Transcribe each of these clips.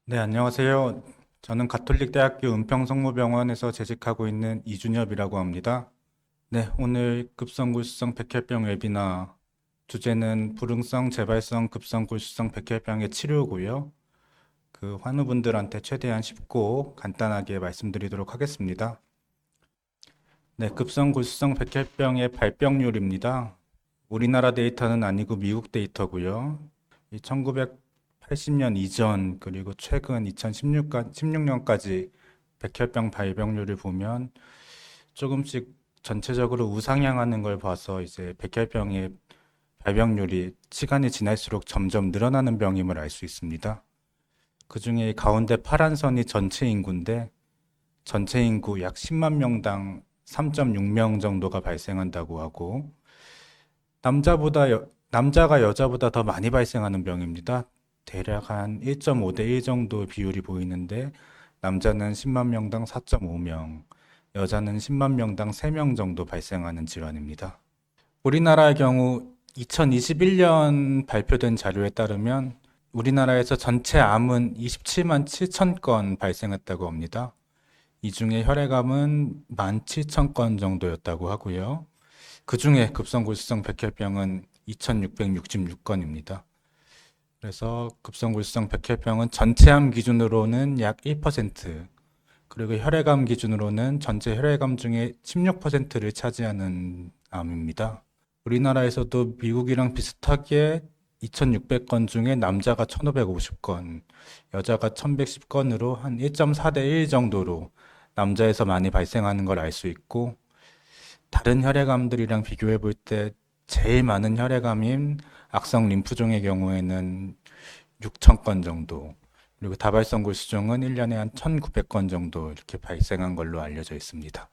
네, 안녕하세요. 저는 가톨릭대학교 은평성모병원에서 재직하고 있는 이준엽이라고 합니다. 네, 오늘 급성골수성 백혈병 웨비나 주제는 불응성 재발성 급성골수성 백혈병의 치료고요. 그 환우분들한테 최대한 쉽고 간단하게 말씀드리도록 하겠습니다. 네, 급성골수성 백혈병의 발병률입니다. 우리나라 데이터는 아니고 미국 데이터고요. 1980년 이전 그리고 최근 2016년까지 백혈병 발병률을 보면 조금씩 전체적으로 우상향하는 걸 봐서 이제 백혈병의 발병률이 시간이 지날수록 점점 늘어나는 병임을 알 수 있습니다. 그중에 가운데 파란 선이 전체 인구인데 전체 인구 약 10만 명당 3.6명 정도가 발생한다고 하고 남자가 여자보다 더 많이 발생하는 병입니다. 대략 한 1.5대 1 정도 비율이 보이는데 남자는 10만 명당 4.5명, 여자는 10만 명당 3명 정도 발생하는 질환입니다. 우리나라의 경우 2021년 발표된 자료에 따르면 우리나라에서 전체 암은 27만 7천 건 발생했다고 합니다. 이 중에 혈액암은 1만 7천 건 정도였다고 하고요. 그 중에 급성골수성 백혈병은 2,666건입니다. 그래서 급성골수성 백혈병은 전체암 기준으로는 약 1%, 그리고 혈액암 기준으로는 전체 혈액암 중에 16%를 차지하는 암입니다. 우리나라에서도 미국이랑 비슷하게 2,600건 중에 남자가 1,550건, 여자가 1,110건으로 한 1.4대 1 정도로 남자에서 많이 발생하는 걸 알 수 있고, 다른 혈액암들이랑 비교해 볼 때 제일 많은 혈액암인 악성 림프종의 경우에는 6,000건 정도, 그리고 다발성 골수종은 1년에 한 1,900건 정도 이렇게 발생한 걸로 알려져 있습니다.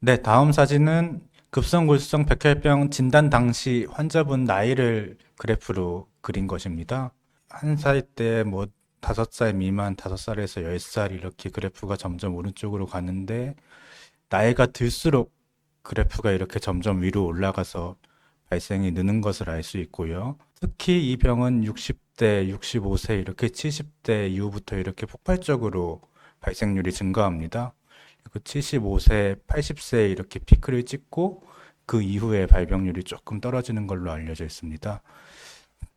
네, 다음 사진은 급성골수성 백혈병 진단 당시 환자분 나이를 그래프로 그린 것입니다. 한 살 때 뭐 5살 미만, 5살에서 10살 이렇게 그래프가 점점 오른쪽으로 가는데 나이가 들수록 그래프가 이렇게 점점 위로 올라가서 발생이 느는 것을 알 수 있고요. 특히 이 병은 60대, 65세, 이렇게 70대 이후부터 이렇게 폭발적으로 발생률이 증가합니다. 그 75세, 80세 이렇게 피크를 찍고 그 이후에 발병률이 조금 떨어지는 걸로 알려져 있습니다.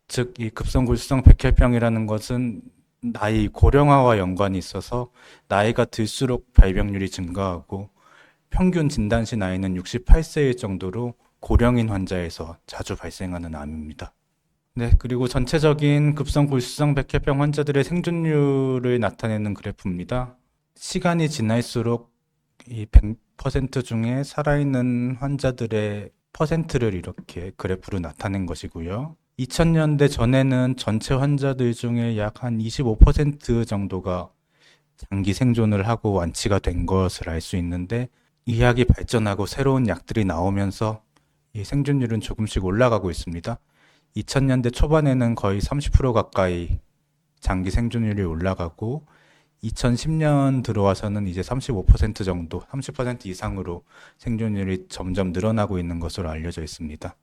즉, 이 급성골수성 백혈병이라는 것은 나이 고령화와 연관이 있어서 나이가 들수록 발병률이 증가하고 평균 진단시 나이는 68세일 정도로 고령인 환자에서 자주 발생하는 암입니다. 네, 그리고 전체적인 급성골수성 백혈병 환자들의 생존율을 나타내는 그래프입니다. 시간이 지날수록 이 100% 중에 살아있는 환자들의 퍼센트를 이렇게 그래프로 나타낸 것이고요. 2000년대 전에는 전체 환자들 중에 약 한 25% 정도가 장기 생존을 하고 완치가 된 것을 알 수 있는데 의학이 발전하고 새로운 약들이 나오면서 이 생존율은 조금씩 올라가고 있습니다. 2000년대 초반에는 거의 30% 가까이 장기 생존율이 올라가고 2010년 들어와서는 이제 35% 정도, 30% 이상으로 생존율이 점점 늘어나고 있는 것으로 알려져 있습니다.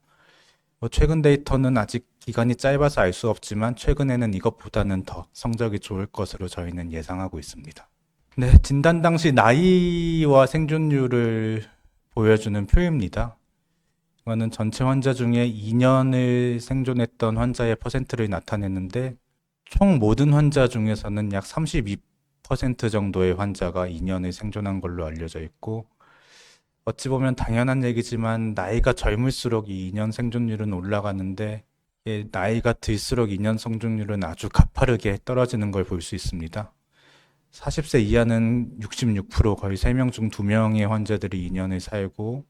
최근 데이터는 아직 기간이 짧아서 알 수 없지만 최근에는 이것보다는 더 성적이 좋을 것으로 저희는 예상하고 있습니다. 네, 진단 당시 나이와 생존율을 보여주는 표입니다. 이거는 전체 환자 중에 2년을 생존했던 환자의 퍼센트를 나타내는데 총 모든 환자 중에서는 약 32% 정도의 환자가 2년을 생존한 걸로 알려져 있고 어찌 보면 당연한 얘기지만 나이가 젊을수록 이 2년 생존율은 올라가는데 나이가 들수록 2년 생존율은 아주 가파르게 떨어지는 걸 볼 수 있습니다. 40세 이하는 66%, 거의 3명 중 2명의 환자들이 2년을 살고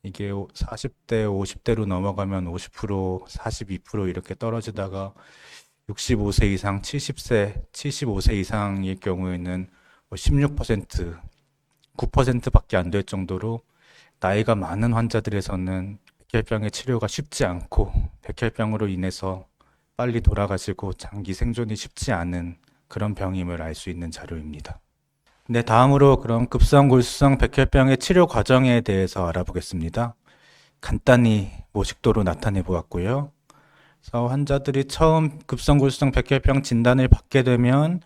이게 40대, 50대로 넘어가면 50%, 42% 이렇게 떨어지다가 65세 이상, 70세, 75세 이상의 경우에는 16%, 9%밖에 안 될 정도로 나이가 많은 환자들에서는 백혈병의 치료가 쉽지 않고 백혈병으로 인해서 빨리 돌아가시고 장기 생존이 쉽지 않은 그런 병임을 알 수 있는 자료입니다. 네, 다음으로 그럼 급성골수성 백혈병의 치료 과정에 대해서 알아보겠습니다. 간단히 모식도로 나타내 보았고요. 그래서 환자들이 처음 급성골수성 백혈병 진단을 받게 되면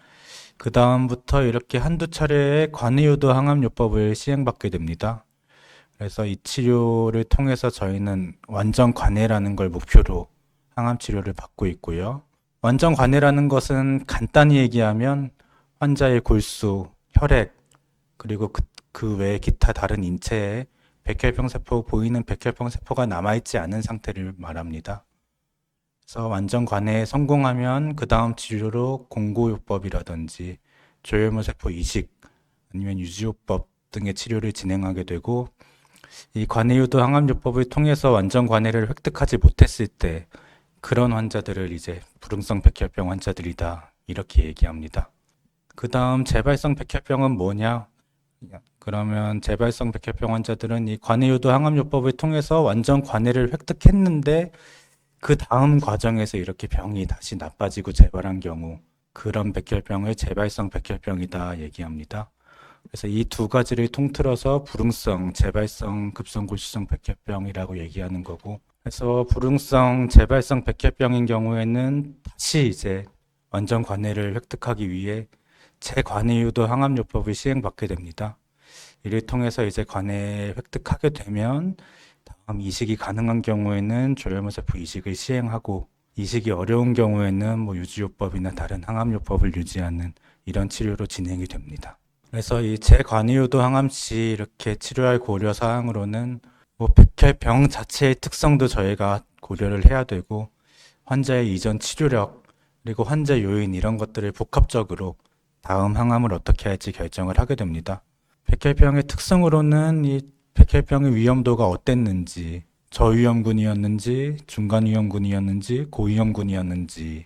그 다음부터 이렇게 한두 차례의 관해유도 항암요법을 시행받게 됩니다. 그래서 이 치료를 통해서 저희는 완전 관해라는 걸 목표로 항암 치료를 받고 있고요. 완전 관해라는 것은 간단히 얘기하면 환자의 골수, 혈액, 그리고 그 외에 기타 다른 인체에 백혈병 세포, 보이는 백혈병 세포가 남아있지 않은 상태를 말합니다. 그래서 완전 관해에 성공하면 그 다음 치료로 공고요법이라든지 조혈모 세포 이식 아니면 유지요법 등의 치료를 진행하게 되고, 이 관해유도 항암요법을 통해서 완전 관해를 획득하지 못했을 때 그런 환자들을 이제 불응성 백혈병 환자들이다 이렇게 얘기합니다. 그 다음 재발성 백혈병은 뭐냐? 그러면 재발성 백혈병 환자들은 이 관해유도 항암요법을 통해서 완전 관해를 획득했는데 그 다음 과정에서 이렇게 병이 다시 나빠지고 재발한 경우, 그런 백혈병을 재발성 백혈병이다 얘기합니다. 그래서 이 두 가지를 통틀어서 불응성, 재발성, 급성골수성 백혈병이라고 얘기하는 거고, 그래서 불응성, 재발성 백혈병인 경우에는 다시 이제 완전 관해를 획득하기 위해 재관해유도 항암요법을 시행받게 됩니다. 이를 통해서 이제 관해 획득하게 되면 다음 이식이 가능한 경우에는 조혈모세포 이식을 시행하고, 이식이 어려운 경우에는 뭐 유지요법이나 다른 항암요법을 유지하는 이런 치료로 진행이 됩니다. 그래서 이 재관해유도 항암 시 이렇게 치료할 고려 사항으로는 뭐 백혈병 자체의 특성도 저희가 고려를 해야 되고, 환자의 이전 치료력, 그리고 환자 요인 이런 것들을 복합적으로 다음 항암을 어떻게 할지 결정을 하게 됩니다. 백혈병의 특성으로는 이 백혈병의 위험도가 어땠는지, 저위험군이었는지, 중간위험군이었는지, 고위험군이었는지,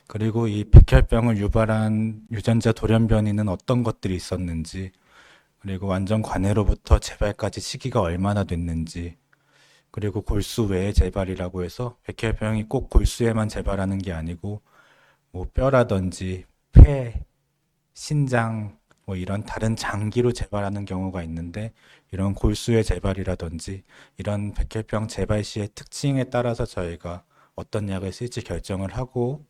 그리고 이 백혈병을 유발한 유전자 돌연변이는 어떤 것들이 있었는지, 그리고 완전 관해로부터 재발까지 시기가 얼마나 됐는지, 그리고 골수 외의 재발이라고 해서 백혈병이 꼭 골수에만 재발하는 게 아니고 뭐 뼈라든지 폐, 신장, 뭐 이런 다른 장기로 재발하는 경우가 있는데, 이런 골수의 재발이라든지 이런 백혈병 재발 시의 특징에 따라서 저희가 어떤 약을 쓸지 결정을 하고,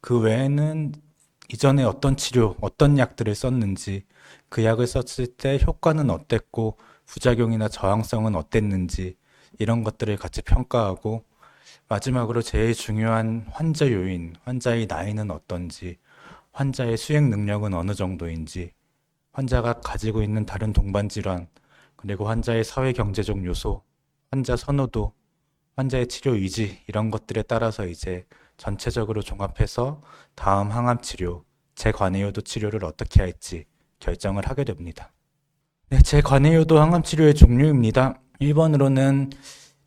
그 외에는 이전에 어떤 치료, 어떤 약들을 썼는지, 그 약을 썼을 때 효과는 어땠고 부작용이나 저항성은 어땠는지 이런 것들을 같이 평가하고, 마지막으로 제일 중요한 환자 요인, 환자의 나이는 어떤지, 환자의 수행 능력은 어느 정도인지, 환자가 가지고 있는 다른 동반 질환, 그리고 환자의 사회 경제적 요소, 환자 선호도, 환자의 치료 의지 이런 것들에 따라서 이제 전체적으로 종합해서 다음 항암 치료, 재관해유도 치료를 어떻게 할지 결정을 하게 됩니다. 네, 재관해유도 항암 치료의 종류입니다. 1번으로는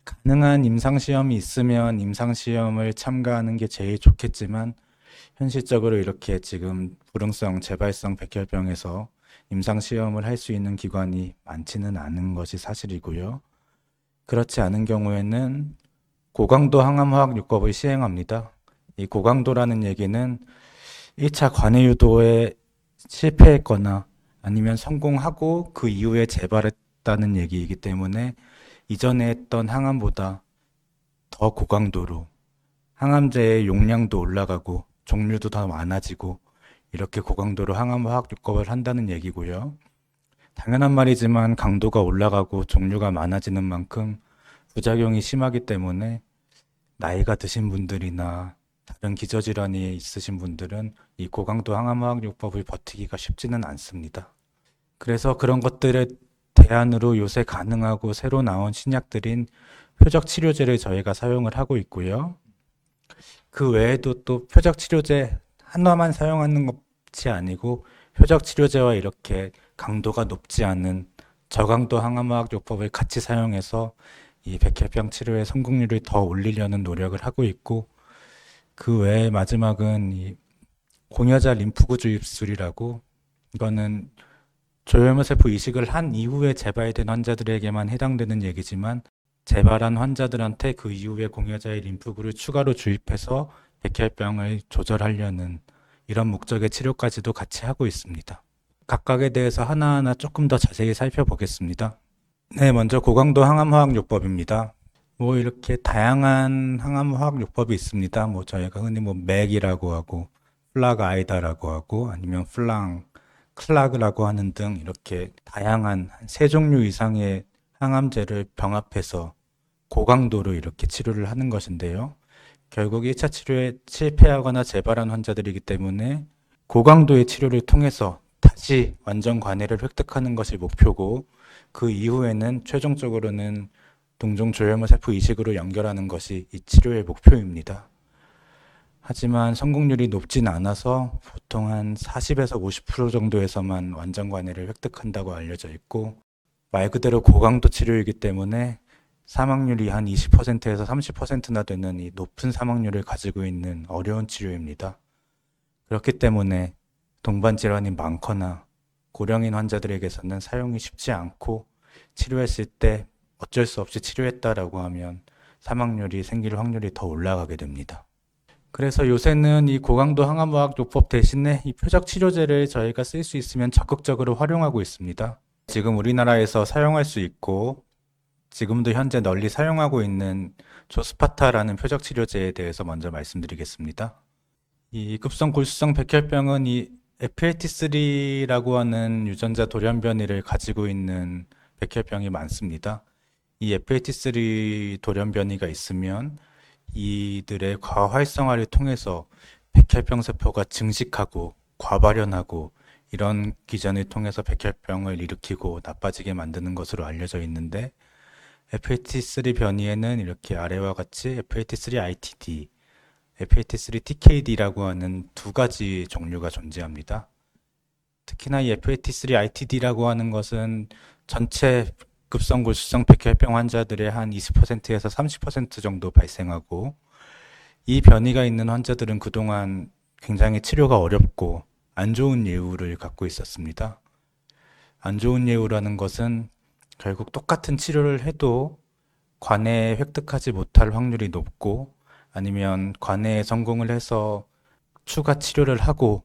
가능한 임상시험이 있으면 임상시험을 참가하는 게 제일 좋겠지만, 현실적으로 이렇게 지금 불응성, 재발성 백혈병에서 임상시험을 할 수 있는 기관이 많지는 않은 것이 사실이고요. 그렇지 않은 경우에는 고강도 항암화학요법을 시행합니다. 이 고강도라는 얘기는 1차 관해유도에 실패했거나 아니면 성공하고 그 이후에 재발했다는 얘기이기 때문에 이전에 했던 항암보다 더 고강도로 항암제의 용량도 올라가고 종류도 더 많아지고 이렇게 고강도로 항암화학요법을 한다는 얘기고요. 당연한 말이지만 강도가 올라가고 종류가 많아지는 만큼 부작용이 심하기 때문에 나이가 드신 분들이나 다른 기저질환이 있으신 분들은 이 고강도 항암화학요법을 버티기가 쉽지는 않습니다. 그래서 그런 것들에 대안으로 요새 가능하고 새로 나온 신약들인 표적 치료제를 저희가 사용을 하고 있고요. 그 외에도 또 표적 치료제 하나만 사용하는 것이 아니고 표적 치료제와 이렇게 강도가 높지 않은 저강도 항암화학요법을 같이 사용해서 이 백혈병 치료의 성공률을 더 올리려는 노력을 하고 있고, 그 외에 마지막은 이 공여자 림프구 주입술이라고, 이거는 조혈모세포 이식을 한 이후에 재발된 환자들에게만 해당되는 얘기지만, 재발한 환자들한테 그 이후에 공여자의 림프구를 추가로 주입해서 백혈병을 조절하려는 이런 목적의 치료까지도 같이 하고 있습니다. 각각에 대해서 하나하나 조금 더 자세히 살펴보겠습니다. 네, 먼저 고강도 항암화학요법입니다. 뭐 이렇게 다양한 항암화학요법이 있습니다. 뭐 저희가 흔히 뭐 맥이라고 하고 플라그아이다라고 하고 아니면 플랑, 클라그라고 하는 등 이렇게 다양한 세 종류 이상의 항암제를 병합해서 고강도로 이렇게 치료를 하는 것인데요. 결국 1차 치료에 실패하거나 재발한 환자들이기 때문에 고강도의 치료를 통해서 다시 완전 관해를 획득하는 것이 목표고 그 이후에는 최종적으로는 동종 조혈모 세포 이식으로 연결하는 것이 이 치료의 목표입니다. 하지만 성공률이 높진 않아서 보통 한 40에서 50% 정도에서만 완전 관해를 획득한다고 알려져 있고 말 그대로 고강도 치료이기 때문에 사망률이 한 20%에서 30%나 되는 이 높은 사망률을 가지고 있는 어려운 치료입니다. 그렇기 때문에 동반 질환이 많거나 고령인 환자들에게서는 사용이 쉽지 않고 치료했을 때 어쩔 수 없이 치료했다라고 하면 사망률이 생길 확률이 더 올라가게 됩니다. 그래서 요새는 이 고강도 항암화학 요법 대신에 이 표적 치료제를 저희가 쓸 수 있으면 적극적으로 활용하고 있습니다. 지금 우리나라에서 사용할 수 있고 지금도 현재 널리 사용하고 있는 조스파타라는 표적 치료제에 대해서 먼저 말씀드리겠습니다. 이 급성 골수성 백혈병은 이 FLT3라고 하는 유전자 돌연변이를 가지고 있는 백혈병이 많습니다. 이 FLT3 돌연변이가 있으면 이들의 과활성화를 통해서 백혈병 세포가 증식하고 과발현하고 이런 기전을 통해서 백혈병을 일으키고 나빠지게 만드는 것으로 알려져 있는데 FLT3 변이에는 이렇게 아래와 같이 FLT3-ITD, FLT3-TKD라고 하는 두 가지 종류가 존재합니다. 특히나 이 FLT3-ITD라고 하는 것은 전체 급성 골수성 백혈병 환자들의 한 20%에서 30% 정도 발생하고 이 변이가 있는 환자들은 그동안 굉장히 치료가 어렵고 안 좋은 예후를 갖고 있었습니다. 안 좋은 예후라는 것은 결국 똑같은 치료를 해도 관해에 획득하지 못할 확률이 높고 아니면 관해에 성공을 해서 추가 치료를 하고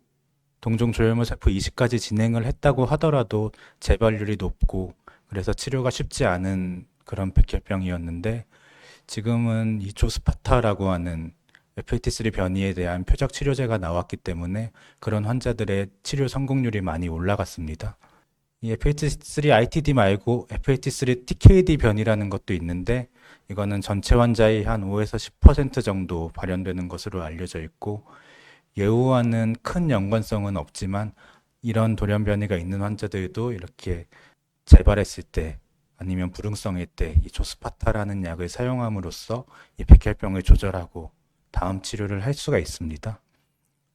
동종 조혈모 세포 이식까지 진행을 했다고 하더라도 재발률이 높고 그래서 치료가 쉽지 않은 그런 백혈병이었는데 지금은 이 조스파타라고 하는 FLT3 변이에 대한 표적 치료제가 나왔기 때문에 그런 환자들의 치료 성공률이 많이 올라갔습니다. 이 FLT3-ITD 말고 FLT3-TKD 변이라는 것도 있는데 이거는 전체 환자의 한 5에서 10% 정도 발현되는 것으로 알려져 있고 예후와는 큰 연관성은 없지만 이런 돌연 변이가 있는 환자들도 이렇게 재발했을 때 아니면 불응성일 때 이 조스파타라는 약을 사용함으로써 이 백혈병을 조절하고 다음 치료를 할 수가 있습니다.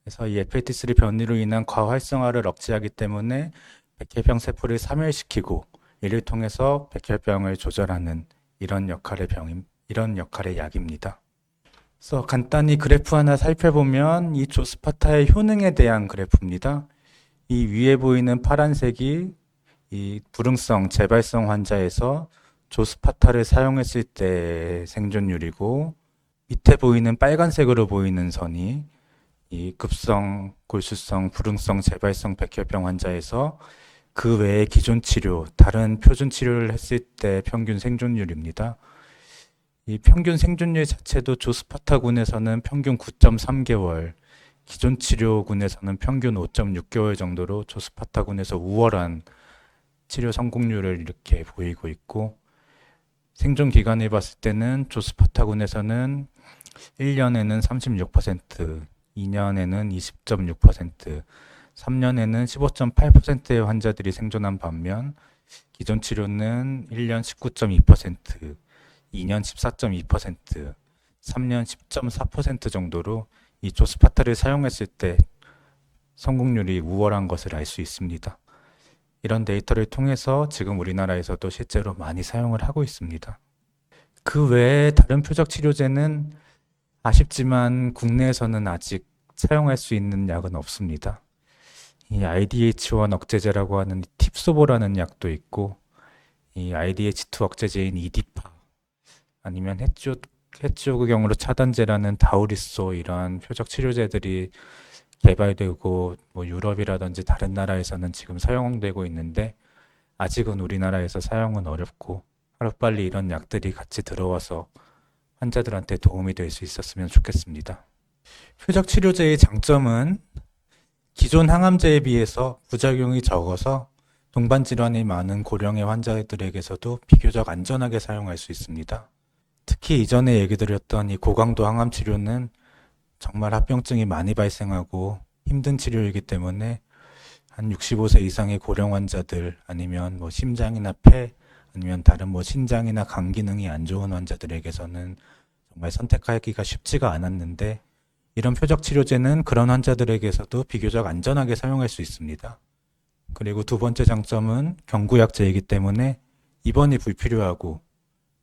그래서 이 FLT3 변이로 인한 과활성화를 억제하기 때문에 백혈병 세포를 사멸시키고 이를 통해서 백혈병을 조절하는 이런 역할의 약입니다. 그래서 간단히 그래프 하나 살펴보면 이 조스파타의 효능에 대한 그래프입니다. 이 위에 보이는 파란색이 이 불응성, 재발성 환자에서 조스파타를 사용했을 때 생존율이고 밑에 보이는 빨간색으로 보이는 선이 이 급성, 골수성, 불응성, 재발성 백혈병 환자에서 그 외에 기존 치료, 다른 표준 치료를 했을 때 평균 생존율입니다. 이 평균 생존율 자체도 조스파타군에서는 평균 9.3개월, 기존 치료군에서는 평균 5.6개월 정도로 조스파타군에서 우월한 치료 성공률을 이렇게 보이고 있고 생존 기간을 봤을 때는 조스파타군에서는 1년에는 36%, 2년에는 20.6%, 3년에는 15.8%의 환자들이 생존한 반면 기존 치료는 1년 19.2%, 2년 14.2%, 3년 10.4% 정도로 이 조스파타를 사용했을 때 성공률이 우월한 것을 알 수 있습니다. 이런 데이터를 통해서 지금 우리나라에서도 실제로 많이 사용을 하고 있습니다. 그 외에 다른 표적 치료제는 아쉽지만 국내에서는 아직 사용할 수 있는 약은 없습니다. 이 IDH1 억제제라고 하는 팁소보라는 약도 있고 이 IDH2 억제제인 이디파 아니면 해쪽경으로 차단제라는 다우리소 이러한 표적 치료제들이 개발되고 뭐 유럽이라든지 다른 나라에서는 지금 사용되고 있는데 아직은 우리나라에서 사용은 어렵고 하루빨리 이런 약들이 같이 들어와서 환자들한테 도움이 될 수 있었으면 좋겠습니다. 표적 치료제의 장점은 기존 항암제에 비해서 부작용이 적어서 동반 질환이 많은 고령의 환자들에게서도 비교적 안전하게 사용할 수 있습니다. 특히 이전에 얘기 드렸던 이 고강도 항암 치료는 정말 합병증이 많이 발생하고 힘든 치료이기 때문에 한 65세 이상의 고령 환자들 아니면 뭐 심장이나 폐 아니면 다른 뭐 신장이나 간 기능이 안 좋은 환자들에게서는 정말 선택하기가 쉽지가 않았는데 이런 표적 치료제는 그런 환자들에게서도 비교적 안전하게 사용할 수 있습니다. 그리고 두 번째 장점은 경구약제이기 때문에 입원이 불필요하고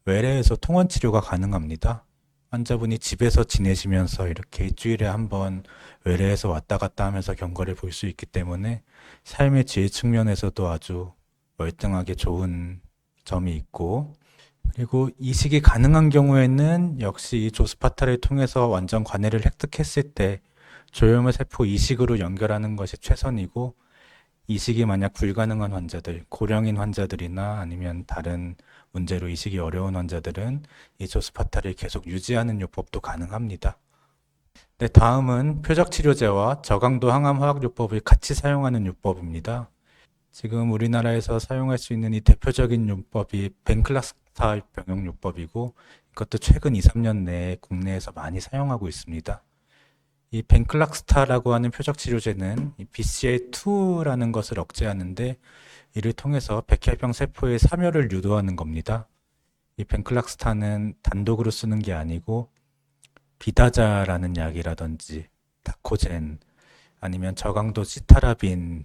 외래에서 통원 치료가 가능합니다. 환자분이 집에서 지내시면서 이렇게 일주일에 한 번 외래에서 왔다 갔다 하면서 경과를 볼 수 있기 때문에 삶의 질 측면에서도 아주 월등하게 좋은 점이 있고, 그리고 이식이 가능한 경우에는 역시 이 조스파타를 통해서 완전 관해를 획득했을 때 조혈모 세포 이식으로 연결하는 것이 최선이고, 이식이 만약 불가능한 환자들, 고령인 환자들이나 아니면 다른 문제로 이식이 어려운 환자들은 이 조스파타를 계속 유지하는 요법도 가능합니다. 네, 다음은 표적치료제와 저강도 항암 화학요법을 같이 사용하는 요법입니다. 지금 우리나라에서 사용할 수 있는 이 대표적인 요법이 벤클라스탈 병용요법이고 이것도 최근 2, 3년 내에 국내에서 많이 사용하고 있습니다. 이 벤클락스타라고 하는 표적 치료제는 이 BCL2라는 것을 억제하는데 이를 통해서 백혈병 세포의 사멸을 유도하는 겁니다. 이 벤클락스타는 단독으로 쓰는 게 아니고 비다자라는 약이라든지 다코젠 아니면 저강도 시타라빈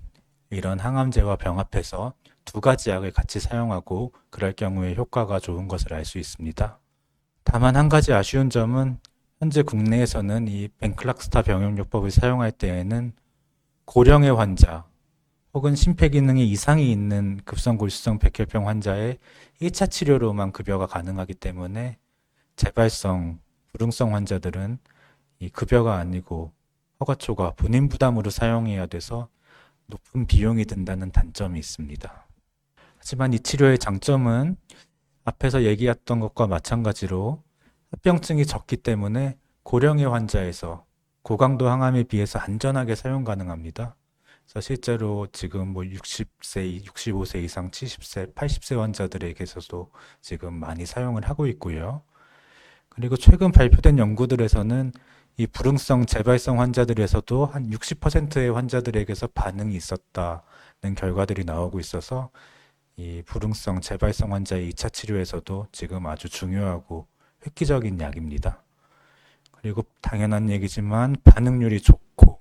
이런 항암제와 병합해서 두 가지 약을 같이 사용하고 그럴 경우에 효과가 좋은 것을 알 수 있습니다. 다만 한 가지 아쉬운 점은 현재 국내에서는 이 벤클락스타 병용요법을 사용할 때에는 고령의 환자 혹은 심폐기능에 이상이 있는 급성골수성 백혈병 환자의 1차 치료로만 급여가 가능하기 때문에 재발성, 불응성 환자들은 이 급여가 아니고 허가초과 본인 부담으로 사용해야 돼서 높은 비용이 든다는 단점이 있습니다. 하지만 이 치료의 장점은 앞에서 얘기했던 것과 마찬가지로 합병증이 적기 때문에 고령의 환자에서 고강도 항암에 비해서 안전하게 사용 가능합니다. 그래서 실제로 지금 뭐 60세, 65세 이상 70세, 80세 환자들에게서도 지금 많이 사용을 하고 있고요. 그리고 최근 발표된 연구들에서는 이 불응성 재발성 환자들에서도 한 60%의 환자들에게서 반응이 있었다는 결과들이 나오고 있어서 이 불응성 재발성 환자의 2차 치료에서도 지금 아주 중요하고 획기적인 약입니다. 그리고 당연한 얘기지만 반응률이 좋고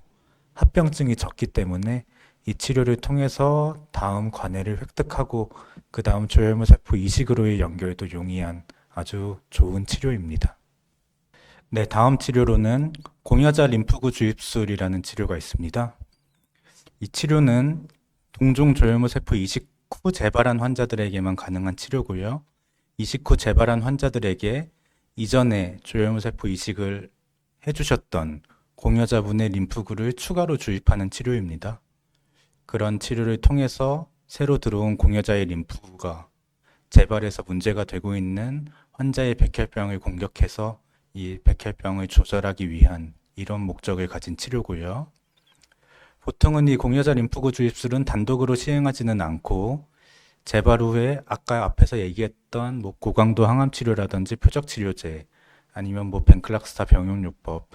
합병증이 적기 때문에 이 치료를 통해서 다음 관해를 획득하고 그 다음 조혈모 세포 이식으로의 연결도 용이한 아주 좋은 치료입니다. 네, 다음 치료로는 공여자 림프구 주입술이라는 치료가 있습니다. 이 치료는 동종 조혈모 세포 이식 후 재발한 환자들에게만 가능한 치료고요. 이식 후 재발한 환자들에게 이전에 조혈모 세포 이식을 해주셨던 공여자분의 림프구를 추가로 주입하는 치료입니다. 그런 치료를 통해서 새로 들어온 공여자의 림프구가 재발해서 문제가 되고 있는 환자의 백혈병을 공격해서 이 백혈병을 조절하기 위한 이런 목적을 가진 치료고요. 보통은 이 공여자 림프구 주입술은 단독으로 시행하지는 않고 재발 후에 아까 앞에서 얘기했던 뭐 고강도 항암 치료라든지 표적 치료제 아니면 뭐 벤클락스타 병용요법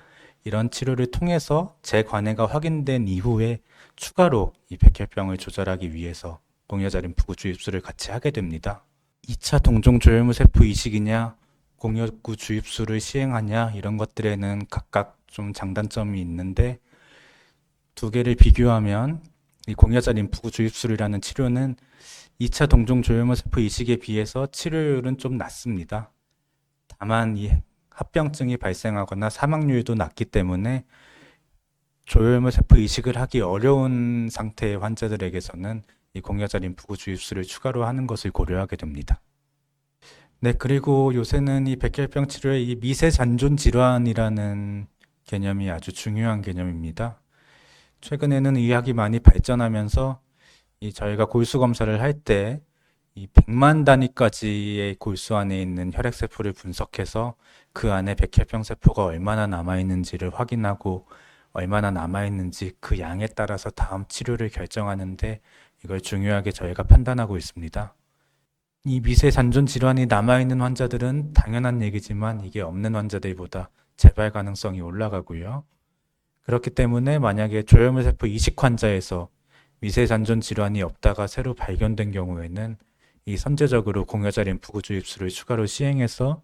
이런 치료를 통해서 재관해가 확인된 이후에 추가로 이 백혈병을 조절하기 위해서 공여자 림프구 주입술을 같이 하게 됩니다. 2차 동종 조혈모 세포 이식이냐 공여구 주입술을 시행하냐 이런 것들에는 각각 좀 장단점이 있는데 두 개를 비교하면 이 공여자 림프구 주입술이라는 치료는 2차 동종 조혈모 세포 이식에 비해서 치료율은 좀 낮습니다. 다만 이 합병증이 발생하거나 사망률도 낮기 때문에 조혈모 세포 이식을 하기 어려운 상태의 환자들에게서는 이 공여자 림프구 주입술을 추가로 하는 것을 고려하게 됩니다. 네, 그리고 요새는 이 백혈병 치료에 이 미세 잔존 질환이라는 개념이 아주 중요한 개념입니다. 최근에는 의학이 많이 발전하면서 이 저희가 골수 검사를 할 때 이 100만 단위까지의 골수 안에 있는 혈액세포를 분석해서 그 안에 백혈병 세포가 얼마나 남아있는지를 확인하고 얼마나 남아있는지 그 양에 따라서 다음 치료를 결정하는데 이걸 중요하게 저희가 판단하고 있습니다. 이 미세 잔존 질환이 남아있는 환자들은 당연한 얘기지만 이게 없는 환자들보다 재발 가능성이 올라가고요. 그렇기 때문에 만약에 조혈물세포 이식 환자에서 미세 잔존 질환이 없다가 새로 발견된 경우에는 이 선제적으로 공여자 림프구 주입술을 추가로 시행해서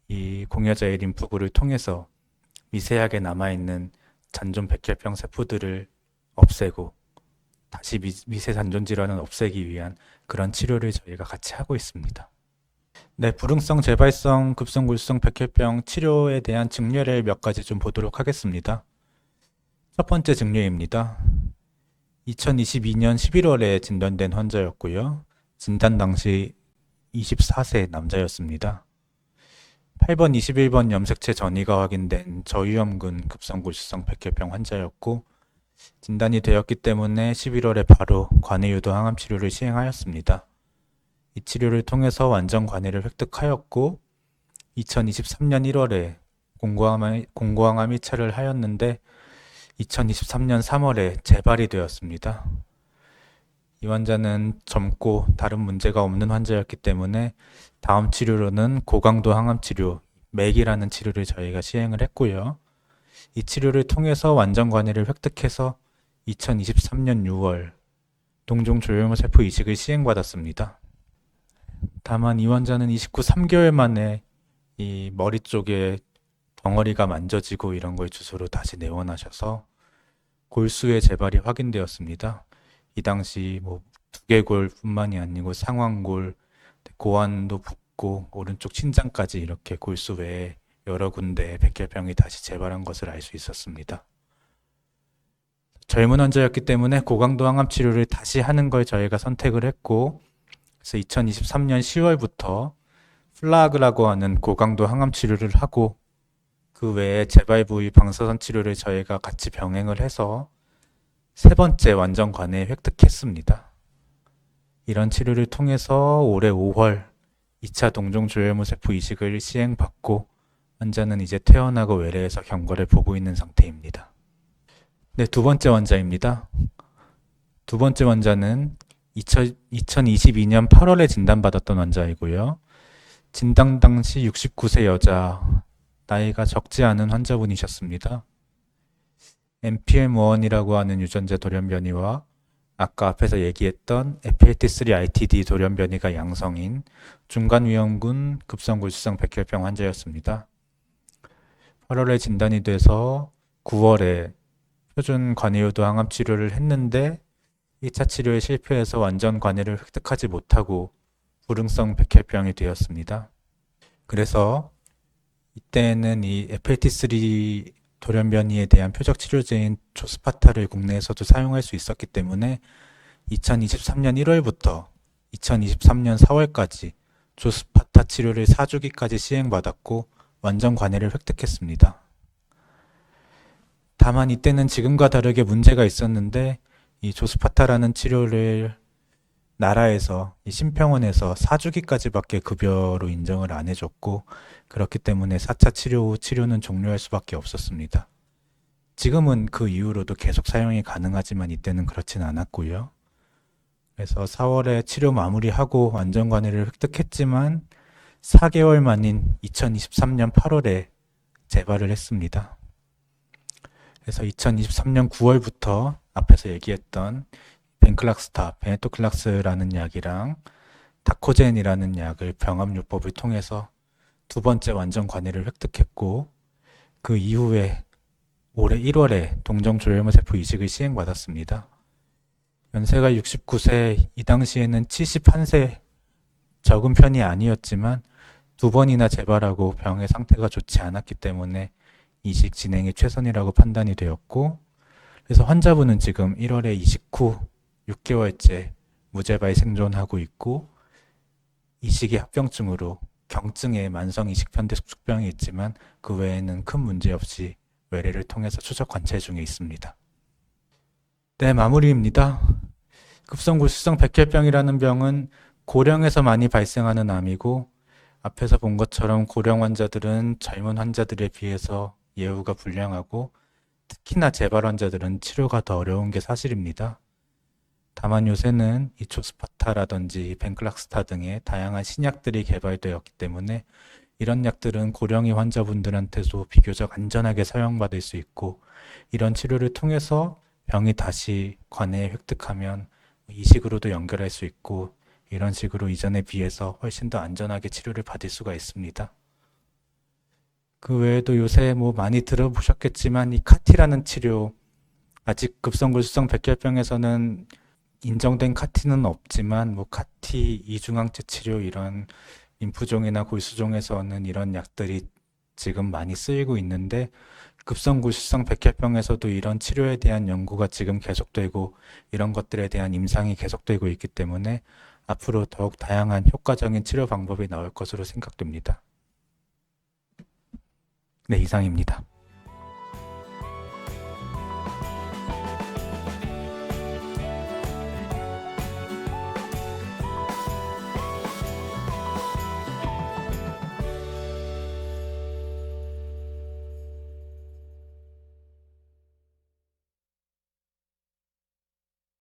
이 공여자의 림프구를 통해서 미세하게 남아있는 잔존 백혈병 세포들을 없애고 다시 미세 잔존 질환을 없애기 위한 그런 치료를 저희가 같이 하고 있습니다. 네, 불응성 재발성 급성골수성 백혈병 치료에 대한 증례를 몇 가지 좀 보도록 하겠습니다. 첫 번째 증례입니다. 2022년 11월에 진단된 환자였고요. 진단 당시 24세 남자였습니다. 8번, 21번 염색체 전이가 확인된 저위험군 급성골수성 백혈병 환자였고 진단이 되었기 때문에 11월에 바로 관해유도 항암 치료를 시행하였습니다. 이 치료를 통해서 완전 관해를 획득하였고 2023년 1월에 공고항암 1차를 하였는데 2023년 3월에 재발이 되었습니다. 이 환자는 젊고 다른 문제가 없는 환자였기 때문에 다음 치료로는 고강도 항암 치료, 맥이라는 치료를 저희가 시행을 했고요. 이 치료를 통해서 완전 관해를 획득해서 2023년 6월 동종 조혈모 세포 이식을 시행받았습니다. 다만 이 환자는 29 3개월 만에 이 머리 쪽에 덩어리가 만져지고 이런 걸 주소로 다시 내원하셔서 골수의 재발이 확인되었습니다. 이 당시 두개골뿐만이 아니고 상완골, 고환도 붓고 오른쪽 신장까지 이렇게 골수 외에 여러 군데 백혈병이 다시 재발한 것을 알 수 있었습니다. 젊은 환자였기 때문에 고강도 항암 치료를 다시 하는 걸 저희가 선택을 했고 그래서 2023년 10월부터 플라그라고 하는 고강도 항암 치료를 하고 그 외에 재발 부위 방사선 치료를 저희가 같이 병행을 해서 세 번째 완전 관해 획득했습니다. 이런 치료를 통해서 올해 5월 2차 동종 조혈모 세포 이식을 시행받고 환자는 이제 퇴원하고 외래에서 경과를 보고 있는 상태입니다. 네, 두 번째 환자입니다. 두 번째 환자는 2022년 8월에 진단받았던 환자이고요. 진단 당시 69세 여자, 나이가 적지 않은 환자분이셨습니다. NPM1이라고 하는 유전자 돌연변이와 아까 앞에서 얘기했던 FLT3-ITD 돌연변이가 양성인 중간위험군 급성골수성 백혈병 환자였습니다. 8월에 진단이 돼서 9월에 표준 관해유도 항암 치료를 했는데 2차 치료에 실패해서 완전 관해를 획득하지 못하고 불응성 백혈병이 되었습니다. 그래서 이때는 이 FLT3 돌연변이에 대한 표적 치료제인 조스파타를 국내에서도 사용할 수 있었기 때문에 2023년 1월부터 2023년 4월까지 조스파타 치료를 4주기까지 시행받았고 완전 관해를 획득했습니다. 다만 이때는 지금과 다르게 문제가 있었는데 이 조스파타라는 치료를 나라에서 이 심평원에서 4주기까지밖에 급여로 인정을 안 해줬고 그렇기 때문에 4차 치료 후 치료는 종료할 수밖에 없었습니다. 지금은 그 이후로도 계속 사용이 가능하지만 이때는 그렇진 않았고요. 그래서 4월에 치료 마무리하고 완전 관해를 획득했지만 4개월 만인 2023년 8월에 재발을 했습니다. 그래서 2023년 9월부터 앞에서 얘기했던 벤클락스타, 베네토클락스라는 약이랑 다코젠이라는 약을 병합요법을 통해서 두 번째 완전 관해를 획득했고 그 이후에 올해 1월에 동종 조혈모 세포 이식을 시행받았습니다. 연세가 69세, 이 당시에는 71세 적은 편이 아니었지만 두 번이나 재발하고 병의 상태가 좋지 않았기 때문에 이식 진행이 최선이라고 판단이 되었고 그래서 환자분은 지금 1월에 이식 후 6개월째 무재발 생존하고 있고 이식이 합병증으로 경증의 만성 이식 편대 숙축병이 있지만 그 외에는 큰 문제 없이 외래를 통해서 추적 관찰 중에 있습니다. 네, 마무리입니다. 급성골수성 백혈병이라는 병은 고령에서 많이 발생하는 암이고 앞에서 본 것처럼 고령 환자들은 젊은 환자들에 비해서 예후가 불량하고 특히나 재발 환자들은 치료가 더 어려운 게 사실입니다. 다만 요새는 이초스파타라든지 벤클락스타 등의 다양한 신약들이 개발되었기 때문에 이런 약들은 고령의 환자분들한테도 비교적 안전하게 사용받을 수 있고 이런 치료를 통해서 병이 다시 관해에 획득하면 이식으로도 연결할 수 있고 이런 식으로 이전에 비해서 훨씬 더 안전하게 치료를 받을 수가 있습니다. 그 외에도 요새 뭐 많이 들어보셨겠지만 이 카티라는 치료 아직 급성골수성 백혈병에서는 인정된 카티는 없지만 뭐 카티, 이중항체 치료 이런 림프종이나 골수종에서는 이런 약들이 지금 많이 쓰이고 있는데 급성골수성 백혈병에서도 이런 치료에 대한 연구가 지금 계속되고 이런 것들에 대한 임상이 계속되고 있기 때문에 앞으로 더욱 다양한 효과적인 치료 방법이 나올 것으로 생각됩니다. 네, 이상입니다.